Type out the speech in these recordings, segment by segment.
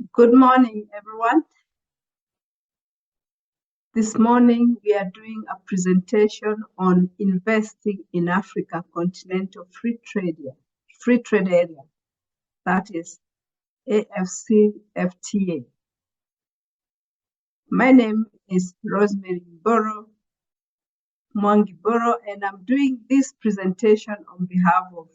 Good morning, everyone. This morning, we are doing a presentation on investing in Africa Continental Free Trade Area, that is AFCFTA. My name is Rosemary Mwangiboro, and I'm doing this presentation on behalf of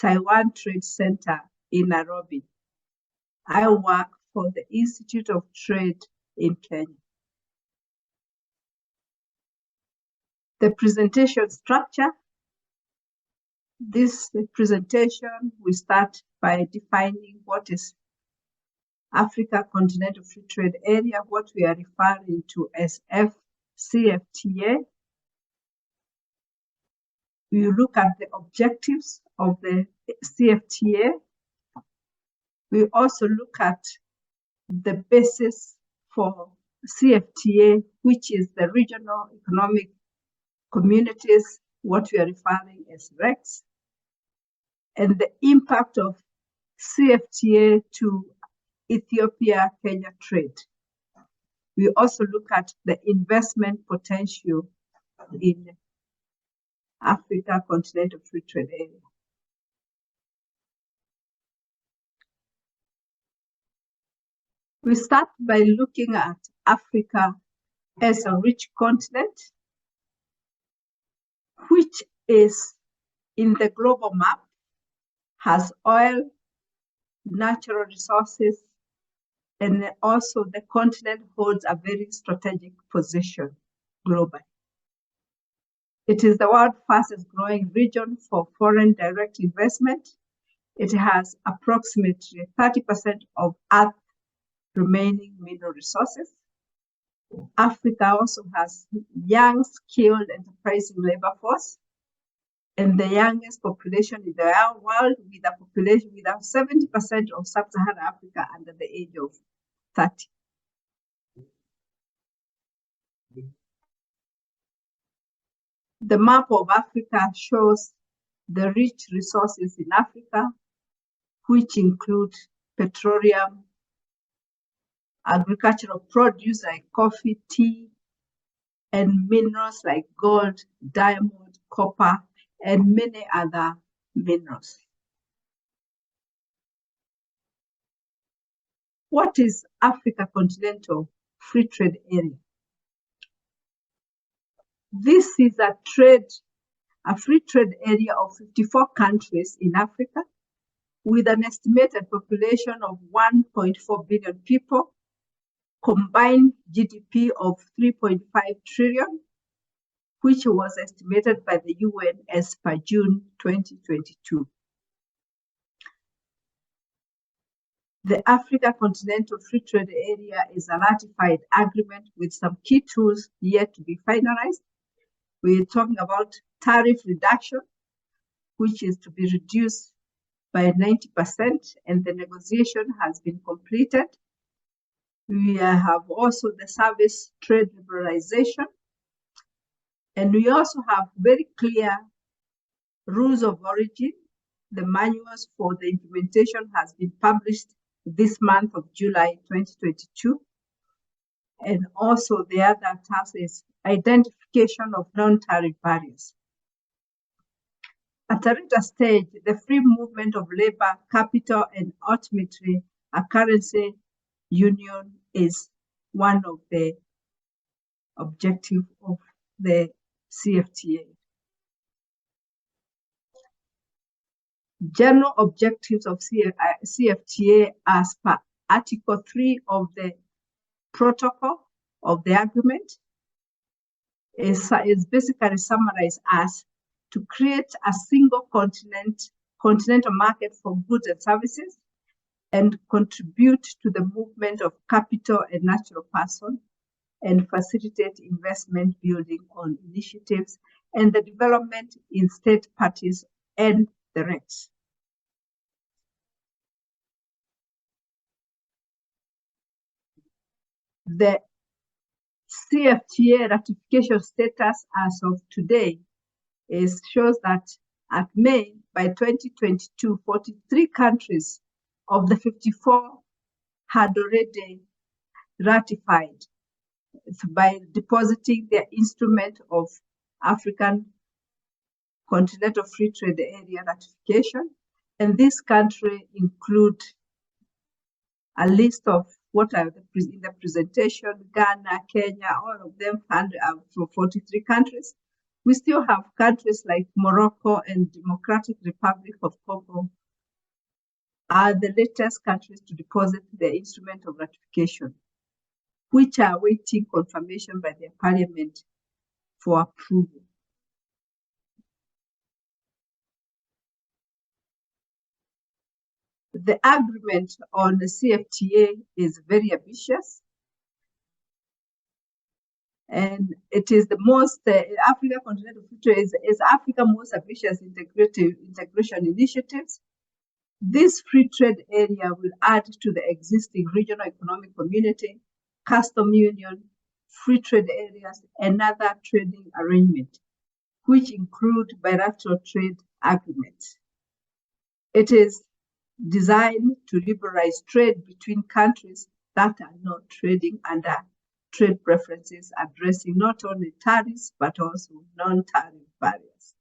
Taiwan Trade Center in Nairobi. I work for the Institute of Trade in Kenya. The presentation structure. This presentation, we start by defining what is Africa Continental Free Trade Area, what we are referring to as CFTA. We look at the objectives of the CFTA. We also look at the basis for CFTA, which is the Regional Economic Communities, what we are referring as RECs, and the impact of CFTA to Ethiopia-Kenya trade. We also look at the investment potential in Africa Continental Free Trade Area. We start by looking at Africa as a rich continent, which is in the global map, has oil, natural resources, and also the continent holds a very strategic position globally. It is the world's fastest growing region for foreign direct investment. It has approximately 30% of Earth's remaining mineral resources. Africa also has young, skilled, enterprising labor force, and the youngest population in the world, with a population with 70% of sub-Saharan Africa under the age of 30. The map of Africa shows the rich resources in Africa, which include petroleum, agricultural produce like coffee, tea, and minerals like gold, diamond, copper, and many other minerals. What is Africa Continental Free Trade Area? This is a free trade area of 54 countries in Africa, with an estimated population of 1.4 billion people, combined GDP of 3.5 trillion, which was estimated by the UN as per June 2022. The Africa Continental Free Trade Area is a ratified agreement with some key tools yet to be finalized. We're talking about tariff reduction, which is to be reduced by 90%, and the negotiation has been completed. We have also the service trade liberalization, and we also have very clear rules of origin. The manuals for the implementation has been published this month of July 2022. And also the other task is identification of non-tariff barriers. At a later stage, the free movement of labor, capital, and ultimately a currency union is one of the objectives of the CFTA. General objectives of CFTA as per Article 3 of the protocol of the agreement is basically summarized as to create a single continental market for goods and services, and contribute to the movement of capital and natural persons, and facilitate investment building on initiatives and the development in state parties and the RECs. The CFTA ratification status as of today shows that at May by 2022, 43 countries of the 54 had already ratified by depositing their instrument of African Continental Free Trade Area ratification. And this country include a list of what are in the presentation: Ghana, Kenya, all of them for 43 countries. We still have countries like Morocco and Democratic Republic of Congo are the latest countries to deposit the instrument of ratification, which are awaiting confirmation by their parliament for approval. The agreement on the CFTA is very ambitious, and it is the most, Africa Continental Free Trade is Africa's most ambitious integration initiatives. This free trade area will add to the existing regional economic community, custom union, free trade areas, and other trading arrangements, which include bilateral trade agreements. It is designed to liberalize trade between countries that are not trading under trade preferences, addressing not only tariffs, but also non-tariff barriers.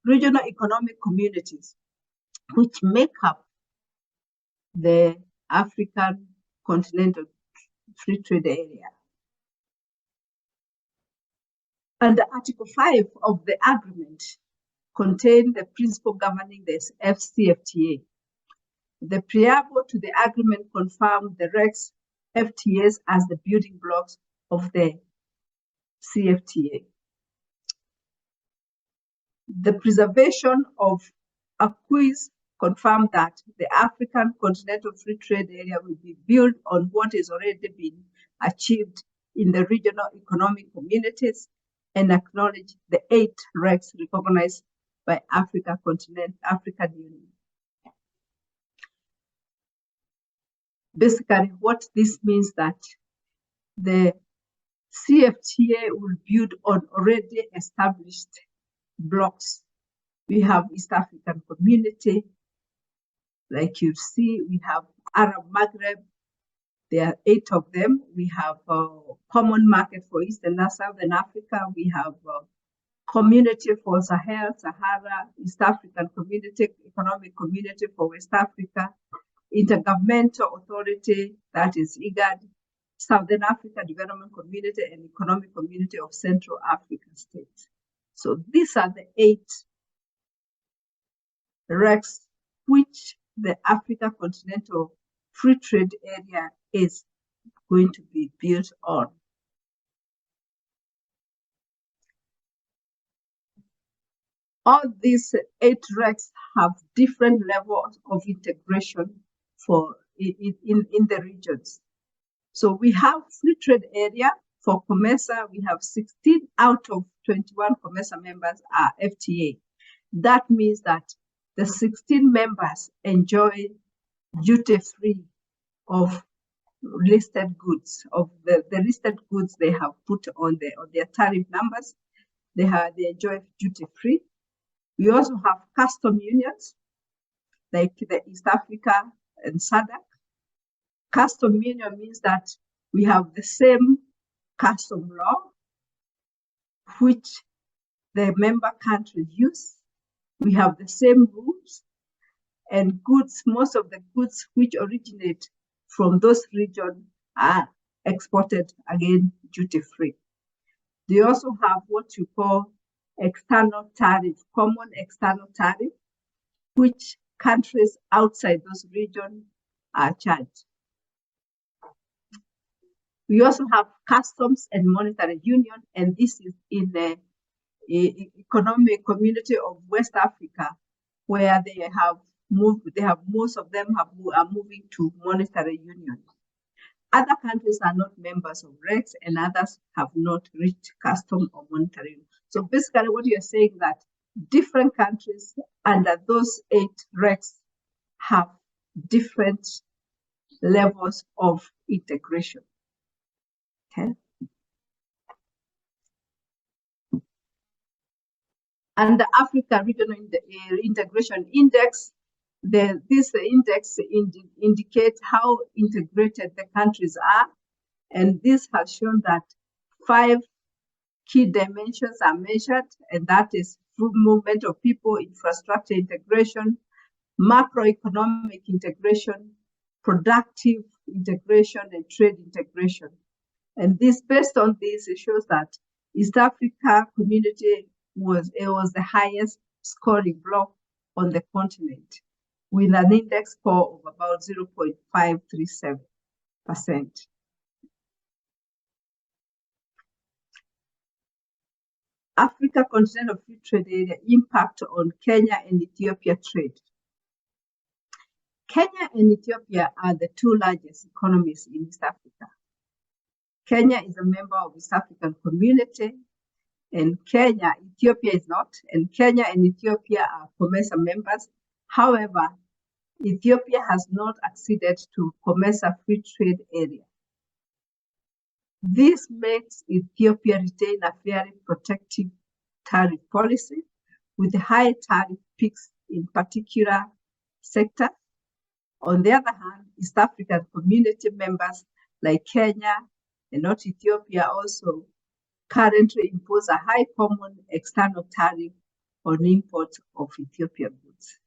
Regional economic communities, which make up the African Continental Free Trade Area. Under Article 5 of the agreement contain the principle governing the FCFTA. The preamble to the agreement confirmed the REX FTAs as the building blocks of the CFTA. The preservation of acquis confirmed that the African Continental Free Trade Area will be built on what has already been achieved in the regional economic communities and acknowledge the 8 RECs recognized by African Union. Basically, what this means that the CFTA will build on already established blocks. We have East African Community, like you see, we have Arab Maghreb, there are 8 of them. We have a common market for Eastern and Southern Africa. We have Community for Sahara, East African Community, Economic Community for West Africa, Intergovernmental Authority, that is IGAD, Southern Africa Development Community, and Economic Community of Central African States. So these are the 8 RECs which the Africa Continental Free Trade Area is going to be built on. All these 8 RECs have different levels of integration in the regions. So we have free trade area for COMESA. We have 16 out of 21 COMESA members are FTA. That means that the 16 members enjoy duty-free of listed goods, of the listed goods they have put on their tariff numbers. They enjoy duty-free. We also have custom unions, like the East Africa and SADC. Custom union means that we have the same custom law, which the member countries use. We have the same rules, and goods, most of the goods which originate from those regions are exported again duty-free. They also have what you call external tariff, common external tariff, which countries outside those regions are charged. We also have customs and monetary union, and this is in the economic community of West Africa, where they have moved. Most of them are moving to monetary union. Other countries are not members of RECs, and others have not reached custom or monetary union. So basically, what you're saying that different countries under those 8 RECs have different levels of integration. Okay. And the Africa Regional Integration Index, this index indicates how integrated the countries are. And this has shown that 5 key dimensions are measured, and that is free movement of people, infrastructure integration, macroeconomic integration, productive integration, and trade integration. And this, based on this, it shows that East Africa community was the highest scoring bloc on the continent, with an index score of about 0.537%. Africa Continental Free Trade Area impact on Kenya and Ethiopia trade. Kenya and Ethiopia are the 2 largest economies in East Africa. Kenya is a member of East African Community, and Ethiopia is not, and Kenya and Ethiopia are COMESA members. However, Ethiopia has not acceded to COMESA Free Trade Area. This makes Ethiopia retain a very protective tariff policy with high tariff peaks in particular sectors. On the other hand, East African Community members like Kenya and not Ethiopia also currently impose a high common external tariff on imports of Ethiopian goods.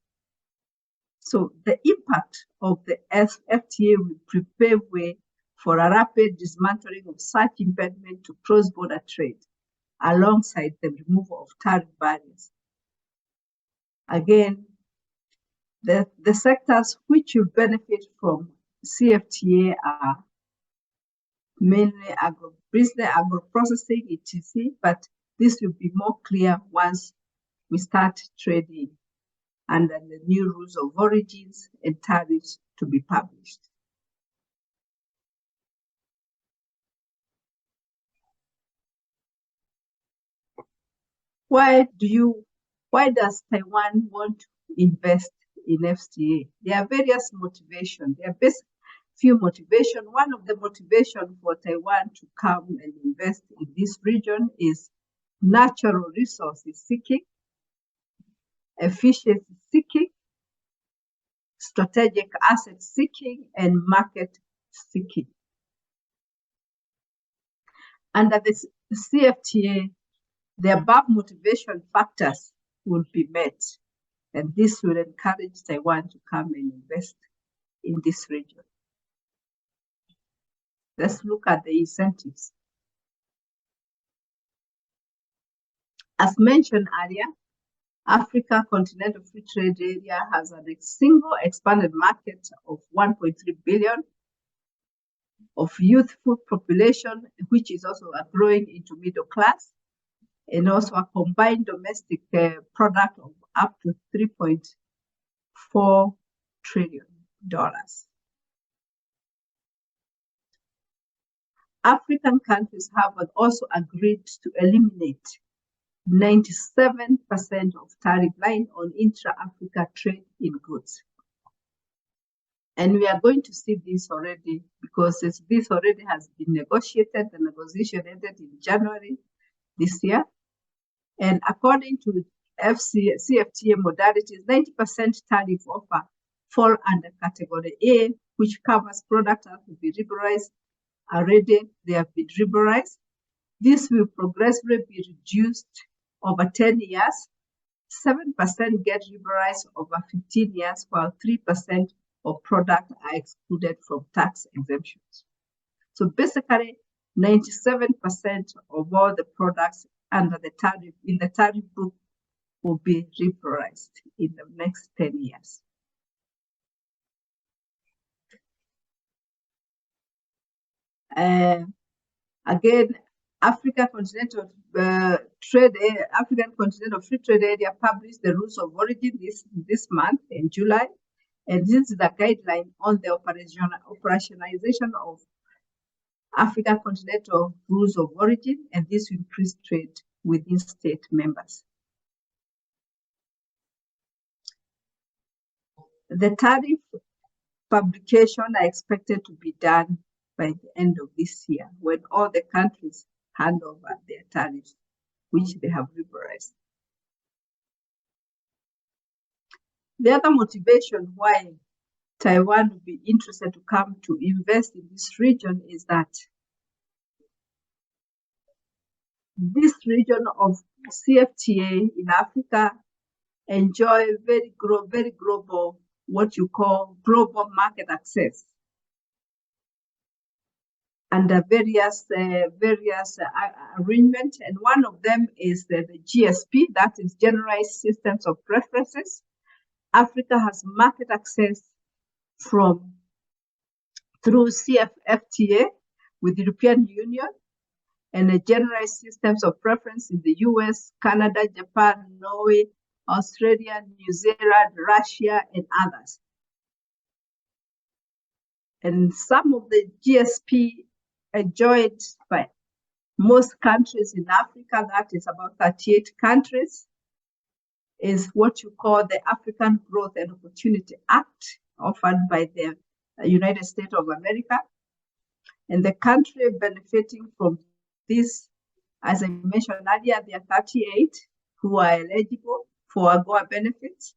So the impact of the FTA will prepare way for a rapid dismantling of such impediment to cross-border trade, alongside the removal of tariff barriers. Again, the sectors which will benefit from CFTA are mainly agribusiness, agro-processing, etc., but this will be more clear once we start trading under the new rules of origins and tariffs to be published. Why does Taiwan want to invest in FTA? There are various motivations. There are few motivations. One of the motivations for Taiwan to come and invest in this region is natural resources seeking, efficiency seeking, strategic asset seeking, and market seeking. Under the CFTA, the above motivation factors will be met, and this will encourage Taiwan to come and invest in this region. Let's look at the incentives. As mentioned earlier, Africa Continental Free Trade Area has a single expanded market of 1.3 billion of youthful population, which is also growing into middle class, and also a combined domestic product of up to $3.4 trillion. African countries have also agreed to eliminate 97% of tariff line on intra-Africa trade in goods. And we are going to see this already, because this already has been negotiated. The negotiation ended in January this year. And according to CFTA modalities, 90% tariff offer fall under category A, which covers products that will be liberalized. Already they have been liberalized. This will progressively be reduced over 10 years. 7% get liberalized over 15 years, while 3% of products are excluded from tax exemptions. So basically, 97% of all the products under the tariff, in the tariff book, will be liberalized in the next 10 years. Again, African Continental Free Trade Area published the rules of origin this month in July, and this is the guideline on the operationalization of African Continental rules of origin, and this will increase trade within state members. The tariff publication are expected to be done by the end of this year, when all the countries hand over their tariffs, which they have liberalized. The other motivation why Taiwan would be interested to come to invest in this region is that this region of CFTA in Africa enjoy very global, what you call global market access under various arrangements, and one of them is the GSP, that is Generalized Systems of Preferences. Africa has market access through CFTA with the European Union, and a generalized systems of preference in the US, Canada, Japan, Norway, Australia, New Zealand, Russia, and others. And some of the GSP enjoyed by most countries in Africa, that is about 38 countries, is what you call the African Growth and Opportunity Act, offered by the United States of America. And the country benefiting from this, as I mentioned earlier, there are 38 who are eligible for AGOA benefits.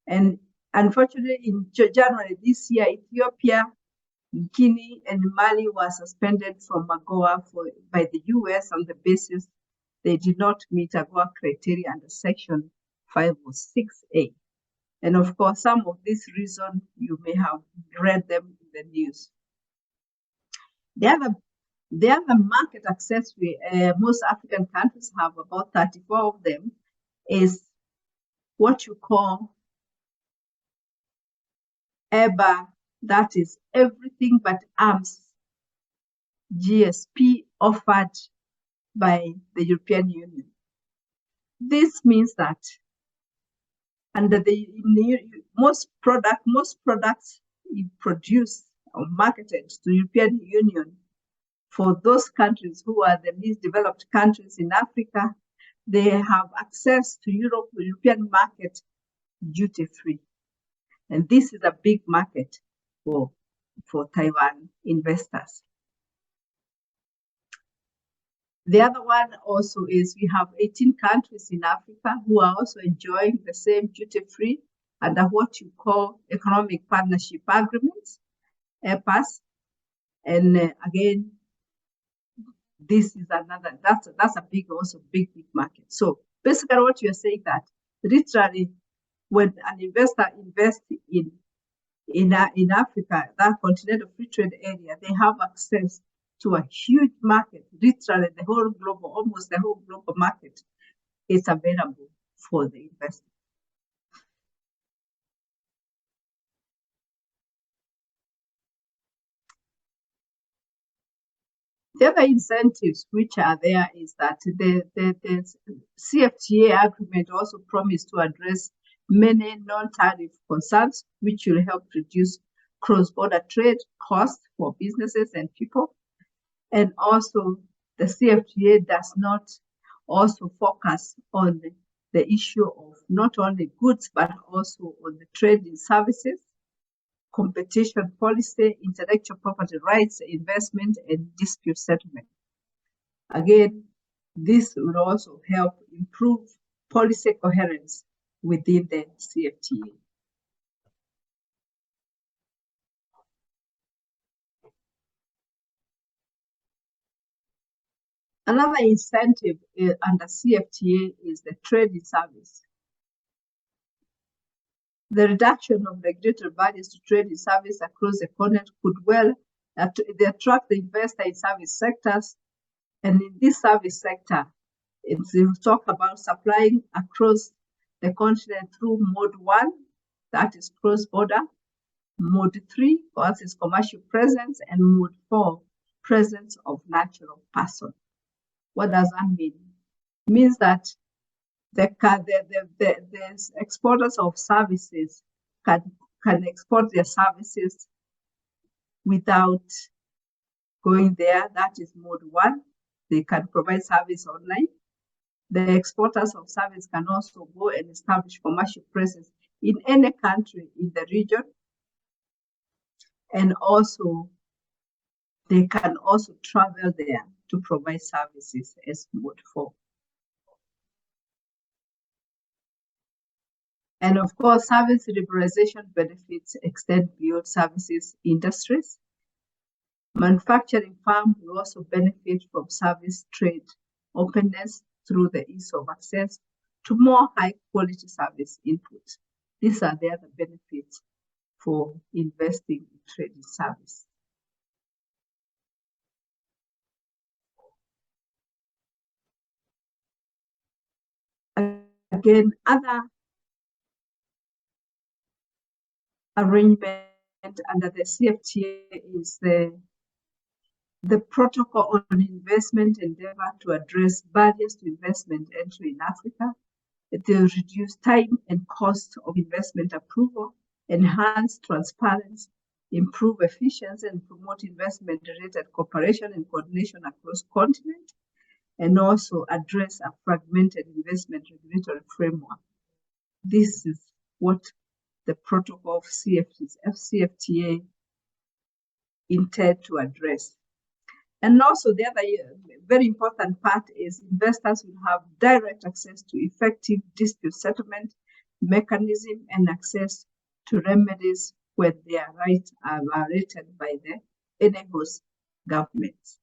And unfortunately, in January this year, Ethiopia, Guinea, and Mali were suspended from AGOA by the US on the basis they did not meet AGOA criteria under Section 506A. And of course, some of these reasons, you may have read them in the news. The other market access most African countries have, about 34 of them, is what you call EBA, that is everything but arms, GSP offered by the European Union. This means that under most products produced or marketed to the European Union, for those countries who are the least developed countries in Africa, they have access to European market duty-free. And this is a big market for Taiwan investors. The other one also is we have 18 countries in Africa who are also enjoying the same duty-free under what you call Economic Partnership Agreements, EPAs. And again, this is another, that's a big market. So basically what you're saying that literally when an investor invests in Africa, that continental free trade area, they have access to a huge market. Literally almost the whole global market is available for the investor. The other incentives which are there is that the CFTA agreement also promised to address many non-tariff concerns, which will help reduce cross-border trade costs for businesses and people. And also, the CFTA does not also focus on the issue of not only goods, but also on the trade in services, competition policy, intellectual property rights, investment, and dispute settlement. Again, this will also help improve policy coherence within the CFTA. Another incentive under CFTA is the trade in service. The reduction of regulatory barriers to trade in service across the continent could well attract the investor in service sectors. And in this service sector, we talk about supplying across the continent through mode 1, that is cross-border, mode 3, that is commercial presence, and mode 4, presence of natural person. What does that mean? It means that the exporters of services can export their services without going there. That is mode 1. They can provide service online. The exporters of service can also go and establish commercial presence in any country in the region. And also, they can also travel there to provide services as mode 4. And of course, service liberalization benefits extend beyond services industries. Manufacturing firms will also benefit from service trade openness through the ease of access to more high-quality service inputs. These are the other benefits for investing in trade and service. Again, other arrangement under the CFTA is the protocol on investment endeavor to address barriers to investment entry in Africa. It will reduce time and cost of investment approval, enhance transparency, improve efficiency, and promote investment-related cooperation and coordination across continents, and also address a fragmented investment regulatory framework. This is what the protocol of CFTA intend to address. And also the other very important part is investors will have direct access to effective dispute settlement mechanism and access to remedies when their rights are violated by any host governments.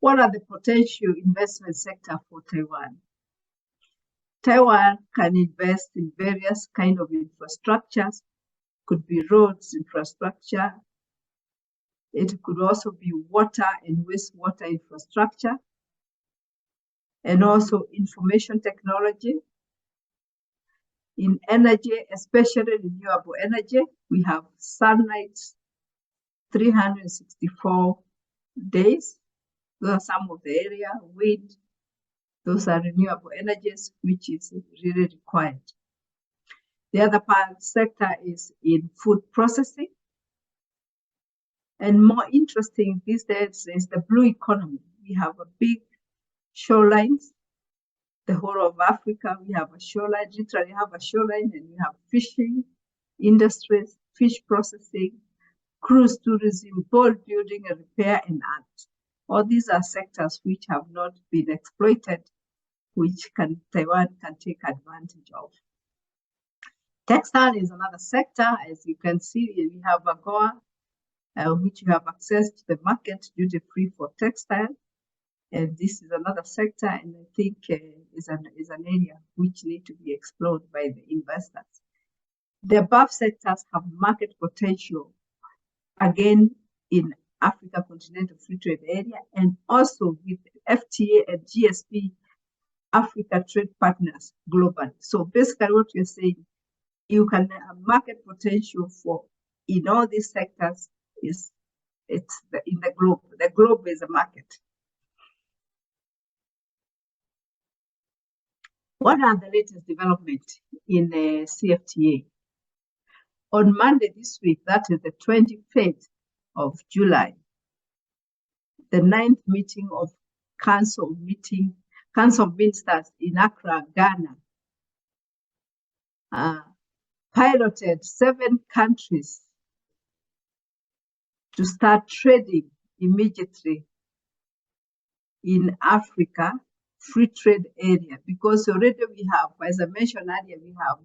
What are the potential investment sector for Taiwan? Taiwan can invest in various kinds of infrastructures. Could be roads infrastructure. It could also be water and wastewater infrastructure, and also information technology. In energy, especially renewable energy, we have sunlight 364 days. Those are some of the area. Wind, those are renewable energies, which is really required. The other sector is in food processing. And more interesting these days is the blue economy. We have a big shorelines. The whole of Africa, we have a shoreline, literally have a shoreline, and we have fishing, industries, fish processing, cruise tourism, boat building and repair, and art. All these are sectors which have not been exploited, which Taiwan can take advantage of. Textile is another sector. As you can see, we have AGOA, which you have access to the market duty-free for textile. And this is another sector, and I think is an area which need to be explored by the investors. The above sectors have market potential, again, in Africa Continental Free Trade Area, and also with FTA and GSP Africa trade partners globally. So basically what you're saying, you can have market potential for in all these sectors in the globe. The globe is a market. What are the latest developments in the CFTA? On Monday this week, that is the 25th of July, the 9th meeting of Council of Ministers in Accra, Ghana, piloted 7 countries to start trading immediately in Africa free trade area, because already we have, as I mentioned earlier, we have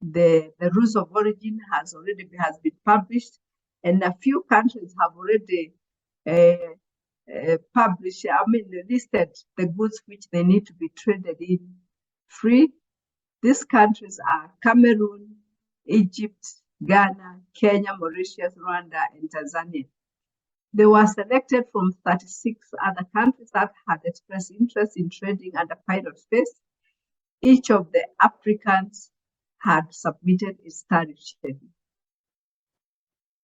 the rules of origin has been published, and a few countries have already listed the goods which they need to be traded in free. These countries are Cameroon, Egypt, Ghana, Kenya, Mauritius, Rwanda, and Tanzania. They were selected from 36 other countries that had expressed interest in trading under pilot phase. Each of the applicants had submitted its tariff schedule.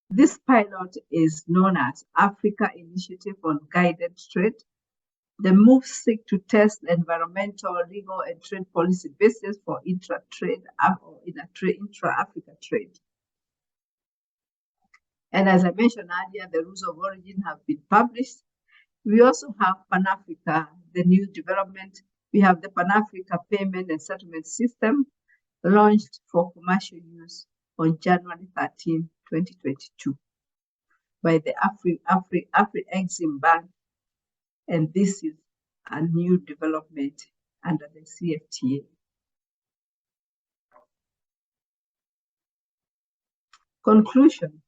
This pilot is known as Africa Initiative on Guided Trade. The moves seek to test environmental, legal, and trade policy basis for intra-Africa trade. And as I mentioned earlier, the rules of origin have been published. We also have Pan-Africa, the new development. We have the Pan-Africa Payment and Settlement System launched for commercial use on January 13, 2022 by the Afri-Exim Bank. And this is and new development under the CFTA. Conclusion: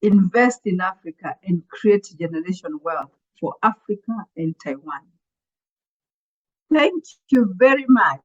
invest in Africa and create generational wealth for Africa and Taiwan. Thank you very much.